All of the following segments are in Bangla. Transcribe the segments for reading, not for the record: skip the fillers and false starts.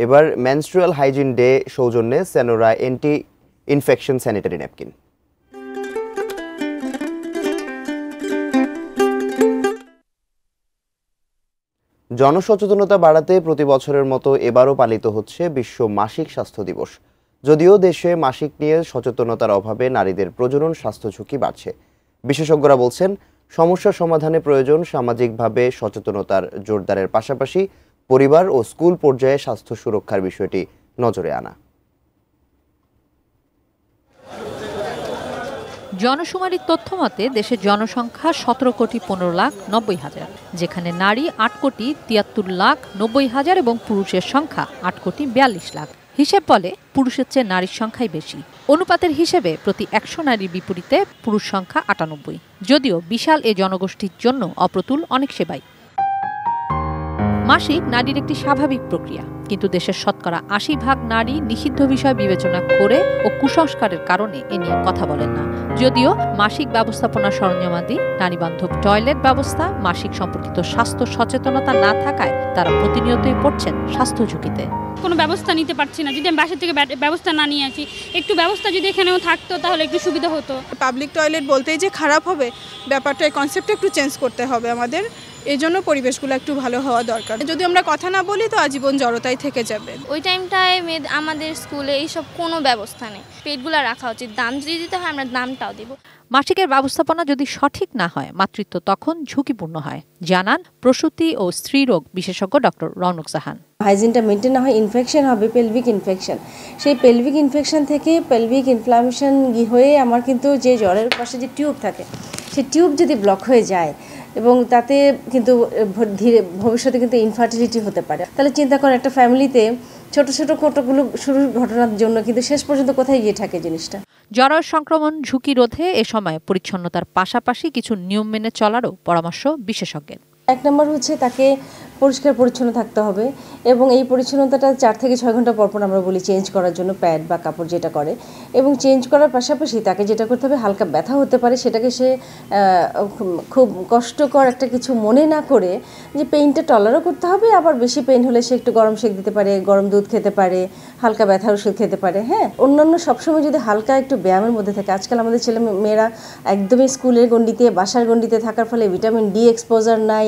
এবার মেনস্ট্রুয়াল হাইজিন ডে সৌজন্যে Senora anti infection sanitary napkin. জনসচেতনতা বাড়াতে প্রতি বছরের মতো এবারও পালিত হচ্ছে বিশ্ব মাসিক স্বাস্থ্য দিবস। যদিও দেশে মাসিক নিয়ে সচেতনতার অভাবে নারীদের প্রজনন স্বাস্থ্য ঝুঁকি বাড়ছে। বিশেষজ্ঞরা বলছেন, সমস্যা সমাধানে প্রয়োজন সামাজিকভাবে সচেতনতার জোরদারের পাশাপাশি পরিবার ও স্কুল পর্যায়ে স্বাস্থ্য সুরক্ষার বিষয়টি নজরে আনা। জনশুমারির তথ্য মতে দেশের জনসংখ্যা 17,15,90,000, যেখানে নারী 8,73,90,000 এবং পুরুষের সংখ্যা 8,42,00,000। হিসেব বলে পুরুষের চেয়ে নারীর সংখ্যাই বেশি। অনুপাতের হিসেবে প্রতি 100 নারীর বিপরীতে পুরুষ সংখ্যা 98। যদিও বিশাল এ জনগোষ্ঠীর জন্য অপ্রতুল অনেক সেবাই। মাসিক নারীর একটি স্বাভাবিক প্রক্রিয়া, কিন্তু দেশের শতকরা 80% নারী নিষিদ্ধ বিষয় বিবেচনা করে ও কুসংস্কারের কারণে এ নিয়ে কথা বলেন না। যদিও মাসিক ব্যবস্থাপনা সরঞ্জামাদি, নারীবান্ধব টয়লেট ব্যবস্থা, মাসিক সম্পর্কিত স্বাস্থ্য সচেতনতা না থাকায় তারা প্রতিনিয়তই পড়ছেন স্বাস্থ্য ঝুঁকিতে। কোনো ব্যবস্থা নিতে পারছি না, যদি আমি বাসা থেকে ব্যবস্থা না নিয়ে আসি, একটু ব্যবস্থা যদি এখানেও থাকতো তাহলে একটু সুবিধা হতো। পাবলিক টয়লেট বলতেই যে খারাপ হবে ব্যাপারটা, এই কনসেপ্টটা একটু চেঞ্জ করতে হবে আমাদের। এই জন্য পরিবেশগুলো একটু ভালো হওয়া দরকার। যদি আমরা কথা না বলি তো আজীবন জড়তাই থেকে যাবে। ওই টাইমটায় আমাদের স্কুলে এইসব কোনো ব্যবস্থা নেই। পেটগুলো রাখা উচিত, দাম যদি দিতে হয় আমরা দামটাও দিব। মাসিকের ব্যবস্থাপনা যদি সঠিক না হয় মাতৃত্ব তখন ঝুঁকিপূর্ণ হয়, জানান প্রসূতি ও স্ত্রীরোগ বিশেষজ্ঞ ডক্টর রৌনক জাহান। হাইজিনটা মেনটেন না হয় ইনফেকশন হবে, পেলভিক ইনফেকশন। সেই পেলভিক ইনফেকশন থেকে পেলভিক ইনফ্লামেশন হয়ে আমার কিন্তু যে জ্বরের পাশে যে টিউব থাকে, সেই টিউব যদি ব্লক হয়ে যায় এবং তাতে কিন্তু ধীরে ভবিষ্যতে কিন্তু ইনফার্টিলিটি হতে পারে। তাহলে চিন্তা করেন একটা ফ্যামিলিতে ছোট ছোট কতগুলো শুরুর ঘটনার জন্য কিন্তু শেষ পর্যন্ত কোথায় গিয়ে থাকে জিনিসটা। জ্বর সংক্রমণ ঝুঁকি রোধে এ সময় পরিচ্ছন্নতার পাশাপাশি কিছু নিয়ম মেনে চলারও পরামর্শ বিশেষজ্ঞের। এক নম্বর হচ্ছে তাকে পরিষ্কার পরিচ্ছন্ন থাকতে হবে এবং এই পরিচ্ছন্নতাটা 4 থেকে 6 ঘন্টা পরপর আমরা বলি চেঞ্জ করার জন্য, প্যাড বা কাপড় যেটা করে। এবং চেঞ্জ করার পাশাপাশি তাকে যেটা করতে হবে, হালকা ব্যথা হতে পারে সেটাকে সে খুব কষ্টকর একটা কিছু মনে না করে যে পেইনটা টলারও করতে হবে, আবার বেশি পেইন হলে সে একটু গরম শেক দিতে পারে, গরম দুধ খেতে পারে, হালকা ব্যথার ওষুধ খেতে পারে। হ্যাঁ, অন্যান্য সবসময় যদি হালকা একটু ব্যায়ামের মধ্যে থাকে। আজকাল আমাদের ছেলে মেয়েরা একদমই স্কুলের গণ্ডিতে, বাসার গণ্ডিতে থাকার ফলে ভিটামিন ডি এক্সপোজার নাই,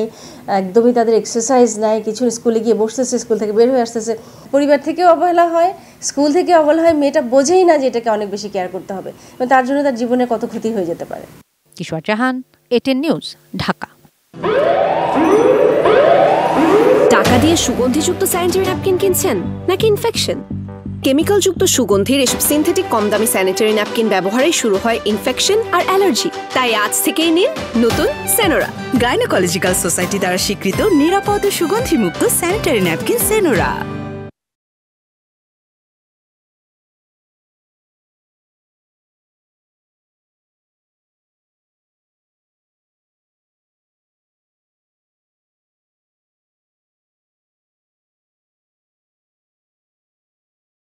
একদমই তাদের এক্সারসাইজ নাই, কিছু স্কুলে গিয়ে বসতেছে, স্কুল থেকে বের হয়ে আসতেছে, পরিবার থেকেও অবহেলা হয়, স্কুল থেকে অবহেলা হয়, মেয়েটা বোঝেই না যে এটাকে অনেক বেশি কেয়ার করতে হবে এবং তার জন্য তার জীবনে কত ক্ষতি হয়ে যেতে পারে। কিশোর জাহান, এটিএন নিউজ, ঢাকা। টাকা দিয়ে সুগন্ধিযুক্ত স্যানিটারি ন্যাপকিন কিনছেন নাকি ইনফেকশন? কেমিক্যালযুক্ত সুগন্ধির এসব সিনথেটিক কম দামি স্যানিটারি ন্যাপকিন ব্যবহারে শুরু হয় ইনফেকশন আর অ্যালার্জি। তাই আজ থেকেই নিন নতুন সেনোরা। গাইনোকোলজিক্যাল সোসাইটি দ্বারা স্বীকৃত নিরাপদ ও সুগন্ধিমুক্ত স্যানিটারি ন্যাপকিন সেনোরা।